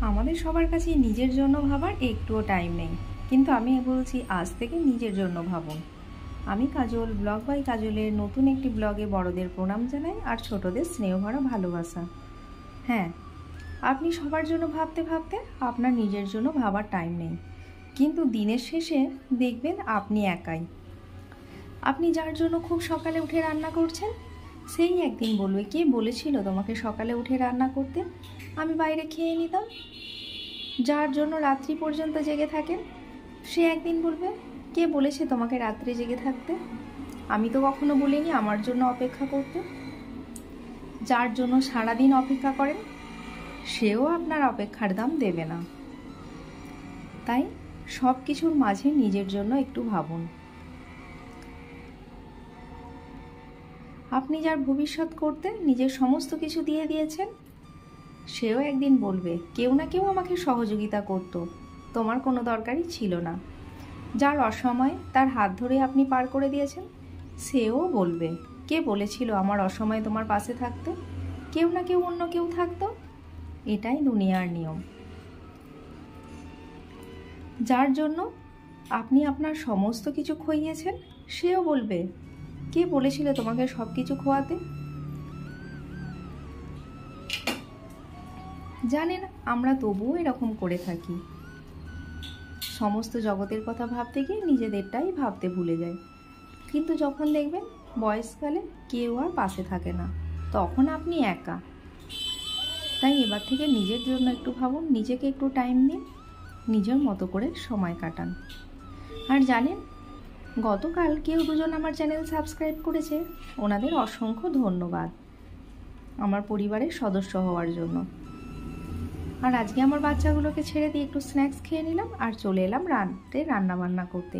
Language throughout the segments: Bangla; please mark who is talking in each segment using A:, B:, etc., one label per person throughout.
A: আমাদের সবার কাছে নিজের জন্য ভাবার একটুও টাইম নেই, কিন্তু আমি বলছি আজ থেকে নিজের জন্য ভাবুন। আমি কাজল, ব্লগ বাই কাজলের নতুন একটি ব্লগে বড়দের প্রণাম জানাই আর ছোটদের স্নেহ ভরা ভালোবাসা। হ্যাঁ, আপনি সবার জন্য ভাবতে ভাবতে আপনার নিজের জন্য ভাবার টাইম নেই, কিন্তু দিনের শেষে দেখবেন আপনি একাই। আপনি যার জন্য খুব সকালে উঠে রান্না করছেন, সেই একদিন বলবে, কে বলেছিল তোমাকে সকালে উঠে রান্না করতে? আমি বাইরে খেয়ে নিতাম। যার জন্য রাত্রি পর্যন্ত জেগে থাকেন, সে একদিন বলবে, কে বলেছে তোমাকে রাত্রে জেগে থাকতে? আমি তো কখনো বলিনি আমার জন্য অপেক্ষা করতে। যার জন্য সারাদিন অপেক্ষা করেন, সেও আপনার অপেক্ষার দাম দেবে না। তাই সব কিছুর মাঝে নিজের জন্য একটু ভাবুন। আপনি যার ভবিষ্যৎ করতে নিজের সমস্ত কিছু দিয়ে দিয়েছেন, সেও একদিন বলবে, কেউ না কেউ আমাকে সহযোগিতা করত, তোমার কোনো দরকারই ছিল না। যার অসময়ে তার হাত ধরে আপনি পার করে দিয়েছেন, সেও বলবে, কে বলেছিল আমার অসময়ে তোমার পাশে থাকতে? কেউ না কেউ, অন্য কেউ থাকতো। এটাই দুনিয়ার নিয়ম। যার জন্য আপনি আপনার সমস্ত কিছু খইয়েছেন, সেও বলবে, কে বলেছিল তোমাকে সব কিছু খোয়াতে? জানেন, আমরা তবুও এরকম করে থাকি। সমস্ত জগতের কথা ভাবতে গিয়ে নিজেদেরটাই ভাবতে ভুলে যায়। কিন্তু যখন দেখবেন বয়সকালে কেউ আর পাশে থাকে না, তখন আপনি একা। তাই এবার থেকে নিজের জন্য একটু ভাবুন, নিজেকে একটু টাইম দিন, নিজের মতো করে সময় কাটান। আর জানেন, গতকাল কেউ দুজন আমার চ্যানেল সাবস্ক্রাইব করেছে, ওনাদের অসংখ্য ধন্যবাদ আমার পরিবারের সদস্য হওয়ার জন্য। আর আজকে আমার বাচ্চাগুলোকে ছেড়ে দিয়ে একটু স্ন্যাক্স খেয়ে নিলাম আর চলে এলাম রান্না বান্না করতে।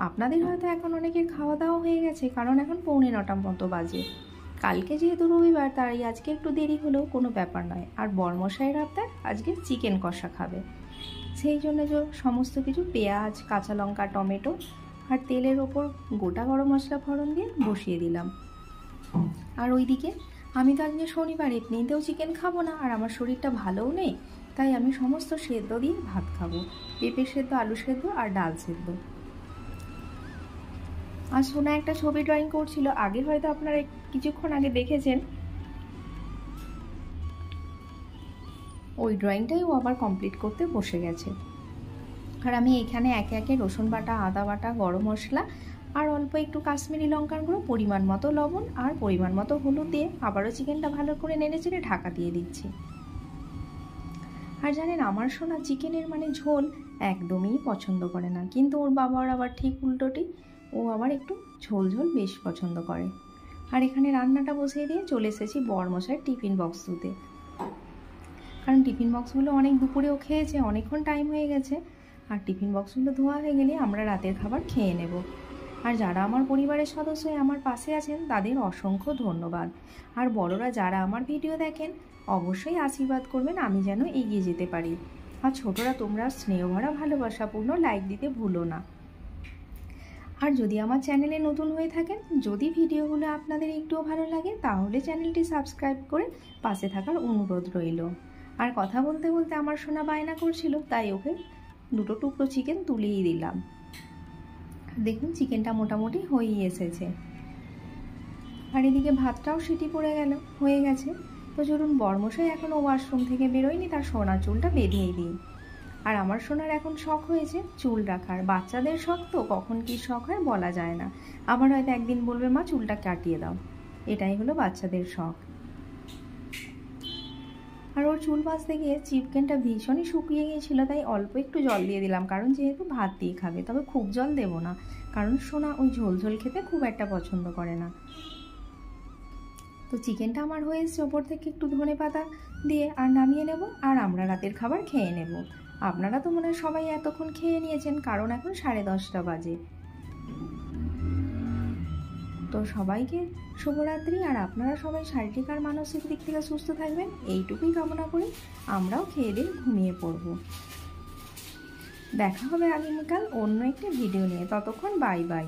A: আপনাদের হয়তো এখন অনেকের খাওয়া দাওয়া হয়ে গেছে, কারণ এখন 8:45 মতো বাজে। কালকে যেহেতু রবিবার, তাই আজকে একটু দেরি হলেও কোনো ব্যাপার নয়। আর বরমশাইয়ের আবদার আজকে চিকেন কষা খাবে, সেই জন্য যে সমস্ত কিছু পেঁয়াজ, কাঁচা লঙ্কা, টমেটো আর তেলের ওপর গোটা গরম মশলা ফোড়ন দিয়ে বসিয়ে দিলাম। আর ওইদিকে আমি তো আজকে শনিবার, এমনিতেও চিকেন খাবো না, আর আমার শরীরটা ভালোও নেই, তাই আমি সমস্ত সেদ্ধ দিয়ে ভাত খাবো। পেঁপে সেদ্ধ, আলু সেদ্ধ আর ডাল সেদ্ধ। আর সোনা একটা ছবি ড্রয়িং করছিল, আগে হয়তো আপনারা কিছুক্ষণ আগে দেখেছেন। ওই ড্রয়িংটাই ও আবার কমপ্লিট করতে বসে গেছে। আর আমি এখানে একে একে রসুন বাটা, আদা বাটা, গরম মশলা আর অল্প একটু কাশ্মীরি লঙ্কার গুঁড়ো, পরিমাণ মতো লবণ আর পরিমাণ মতো হলুদ দিয়ে আবারও চিকেনটা ভালো করে নেড়েচেড়ে ঢাকা দিয়ে দিচ্ছি। আর জানেন, আমার সোনা চিকেনের মানে ঝোল একদমই পছন্দ করে না, কিন্তু ওর বাবার আবার ঠিক উল্টোটি, ও আবার একটু ঝোল ঝোল বেশ পছন্দ করে। আর এখানে রান্নাটা বসিয়ে দিয়ে চলে এসেছি বরমশাইয়ের টিফিন বক্স ধুতে, কারণ টিফিন বক্সগুলো অনেক দুপুরেও খেয়েছে, অনেকক্ষণ টাইম হয়ে গেছে। আর টিফিন বক্সগুলো ধোয়া হয়ে গেলে আমরা রাতের খাবার খেয়ে নেব। আর যারা আমার পরিবারের সদস্য আমার পাশে আছেন, তাদের অসংখ্য ধন্যবাদ। আর বড়রা যারা আমার ভিডিও দেখেন, অবশ্যই আশীর্বাদ করবেন আমি যেন এগিয়ে যেতে পারি। আর ছোটরা, তোমরা স্নেহভরা ভালোবাসাপূর্ণ লাইক দিতে ভুলো না। আর যদি আমার চ্যানেলে নতুন হয়ে থাকেন, যদি ভিডিওগুলো আপনাদের একটুও ভালো লাগে, তাহলে চ্যানেলটি সাবস্ক্রাইব করে পাশে থাকার অনুরোধ রইল। আর কথা বলতে বলতে আমার সোনা বায়না করছিল, তাই ওকে 2 টুকরো চিকেন তুলেই দিলাম। দেখুন, চিকেনটা মোটামুটি হয়েই এসেছে। আর এদিকে ভাতটাও সিটি পড়ে হয়ে গেছে। তো চলুন, বরমশাই এখনও ওয়াশরুম থেকে বেরোয়নি, তার সোনার চুলটা বেঁধেই দিই। আর আমার সোনার এখন শখ হয়েছে চুল রাখার। বাচ্চাদের শখ তো কখন কি শখ হয় বলা যায় না। আবার হয়তো একদিন বলবে, মা চুলটা কাটিয়ে দাও। এটাই হলো বাচ্চাদের শখ। আর ওর চুল বাঁচতে গিয়ে চিকেনটা ভীষণই শুকিয়ে গিয়েছিল, তাই অল্প একটু জল দিয়ে দিলাম, কারণ যেহেতু ভাত দিয়ে খাবে। তবে খুব জল দেবো না, কারণ সোনা ওই ঝোল ঝোল খেতে খুব একটা পছন্দ করে না। তো চিকেনটা আমার হয়ে এসছে, ওপর থেকে একটু ধনেপাতা দিয়ে আর নামিয়ে নেব, আর আমরা রাতের খাবার খেয়ে নেব। আপনারা তো মনে হয় সবাই এতক্ষণ খেয়ে নিয়েছেন, কারণ এখন 10:30 বাজে। তো সবাইকে শুভরাত্রি। আর আপনারা সবাই শারীরিক আর মানসিক দিক থেকে সুস্থ থাকবেন, এইটুকুই কামনা করি। আমরাও খেয়ে দিয়ে ঘুমিয়ে পড়ব। দেখা হবে আগামীকাল অন্য একটি ভিডিও নিয়ে। ততক্ষণ বাই বাই।